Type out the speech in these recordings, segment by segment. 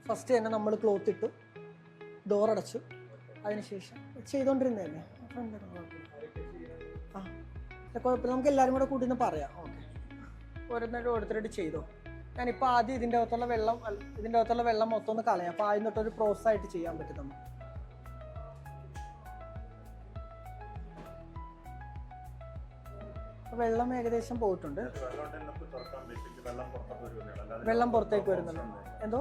First തന്നെ നമ്മൾ cloth ഇട്ടു, ഡോർ അടച്ചു. അതിനുശേഷം ചെയ്തുകൊണ്ടിരുന്നതല്ലേ, ആ കുഴപ്പമില്ല, നമുക്ക് എല്ലാവരും കൂടെ കൂട്ടി ഒന്ന് പറയാം. ഓക്കെ, ഓരോരുത്തരായിട്ട് ചെയ്തോ. ഞാനിപ്പോൾ ആദ്യം ഇതിൻ്റെ അകത്തുള്ള വെള്ളം മൊത്തം ഒന്ന് കളയാം. അപ്പോൾ ആദ്യം തൊട്ടൊരു പ്രോസസ്സായിട്ട് ചെയ്യാൻ പറ്റും നമുക്ക്. വെള്ളം ഏകദേശം പോയിട്ടുണ്ട്. വെള്ളം പുറത്തേക്ക് വരുന്നുണ്ട്. എന്തോ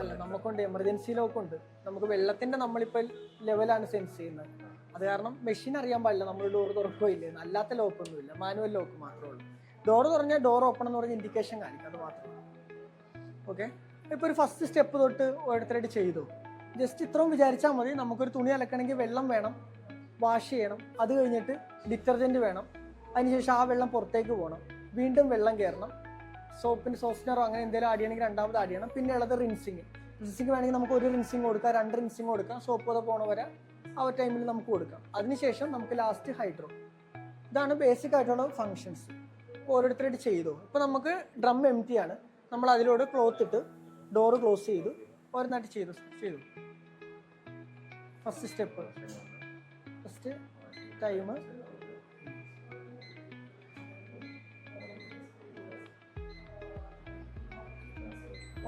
അല്ല, നമുക്കുണ്ട് എമർജൻസി ലോക്ക് ഉണ്ട്. നമുക്ക് വെള്ളത്തിന്റെ നമ്മളിപ്പോൾ ലെവലാണ് സെൻസ് ചെയ്യുന്നത്. അത് കാരണം മെഷീൻ അറിയാൻ പാടില്ല നമ്മൾ ഡോർ തുറക്കോ ഇല്ലേ. അല്ലാത്ത ലോക്കൊന്നുമില്ല, മാനുവൽ ലോക്ക് മാത്രമേ ഉള്ളൂ. ഡോർ തുറഞ്ഞാൽ ഡോർ ഓപ്പൺ എന്ന് പറഞ്ഞ ഇൻഡിക്കേഷൻ കാണിക്കും, അത് മാത്രമേ. ഓക്കെ, ഇപ്പോൾ ഒരു ഫസ്റ്റ് സ്റ്റെപ്പ് തൊട്ട് ഓരോരുത്തരായിട്ട് ചെയ്തു. ജസ്റ്റ് ഇത്രയും വിചാരിച്ചാൽ മതി. നമുക്കൊരു തുണി അലക്കണമെങ്കിൽ വെള്ളം വേണം, വാഷ് ചെയ്യണം, അത് കഴിഞ്ഞിട്ട് ഡിറ്റർജൻറ്റ് വേണം, അതിനുശേഷം ആ വെള്ളം പുറത്തേക്ക് പോകണം, വീണ്ടും വെള്ളം കയറണം, സോഫ്റ്റ്നറോ അങ്ങനെ എന്തെങ്കിലും ആഡ് ചെയ്യണമെങ്കിൽ രണ്ടാമത് ആഡ് ചെയ്യണം. പിന്നെ ഉള്ളത് റിൻസിങ് വേണമെങ്കിൽ നമുക്ക് ഒരു റിൻസിങ് കൊടുക്കാം, 2 റിൻസിങ് കൊടുക്കാം, സോപ്പ് അത് പോണ വരെ ആ ഒരു ടൈമിൽ നമുക്ക് കൊടുക്കാം. അതിനുശേഷം നമുക്ക് ലാസ്റ്റ് ഹൈഡ്രോ. ഇതാണ് ബേസിക് ആയിട്ടുള്ള ഫങ്ഷൻസ്. ഓരോരുത്തരായിട്ട് ചെയ്തു. ഇപ്പോൾ നമുക്ക് ഡ്രം എം ടി ആണ്, നമ്മൾ അതിലൂടെ ക്ലോത്ത് ഇട്ട് ഡോറ് ക്ലോസ് ചെയ്തു, ഓരോന്നായിട്ട് ചെയ്തു. First step, first time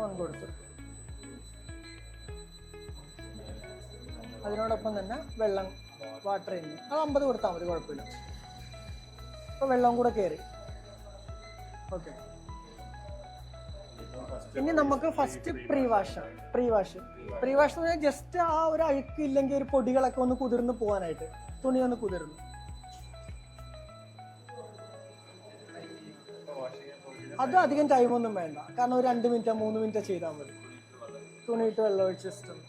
on കൊടുത്തു. അതിനോടൊപ്പം തന്നെ വെള്ളം, വാട്ടർ ഇന്ന് അത് 50 കൊടുത്താൽ മതി, കുഴപ്പമില്ല. അപ്പോൾ വെള്ളം കൂടെ കയറി. ഓക്കെ, ഇനി നമുക്ക് ഫസ്റ്റ് പ്രീ വാഷ് എന്ന് പറഞ്ഞാൽ ജസ്റ്റ് ആ ഒരു അഴുക്ക് ഇല്ലെങ്കിൽ ഒരു പൊടികളൊക്കെ ഒന്ന് കുതിർന്ന് പോകാനായിട്ട്, തുണി ഒന്ന് കുതിർന്ന്. അത് അധികം ടൈമൊന്നും വേണ്ട, കാരണം ഒരു 2 മിനിറ്റോ 3 മിനിറ്റോ ചെയ്താൽ മതി. തുണിയിട്ട് വെള്ളം ഒഴിച്ച് സിസ്റ്റം.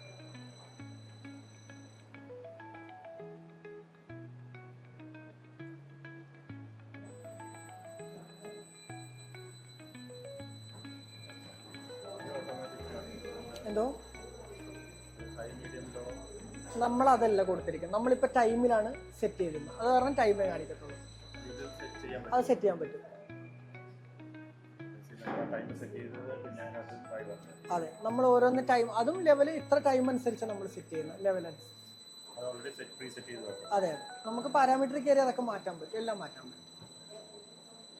എന്തോ നമ്മളതല്ല കൊടുത്തിരിക്കുന്നത്, നമ്മളിപ്പോൾ ടൈമിലാണ് സെറ്റ് ചെയ്തിരുന്നത്. അത് കാരണം ടൈമേ കാണിക്കത്തുള്ളൂ. അത് സെറ്റ് ചെയ്യാൻ പറ്റും. അതെ, നമ്മൾ ഓരോന്ന് ടൈം, അതും ലെവൽ ഇത്ര ടൈം അനുസരിച്ചാണ് നമ്മൾ സെറ്റ് ചെയ്യുന്നത്, ലെവൽ അനുസരിച്ച്. അതെ, നമുക്ക് പാരാമീറ്റർ കയറി അതൊക്കെ മാറ്റാൻ പറ്റും, എല്ലാം മാറ്റാൻ പറ്റും.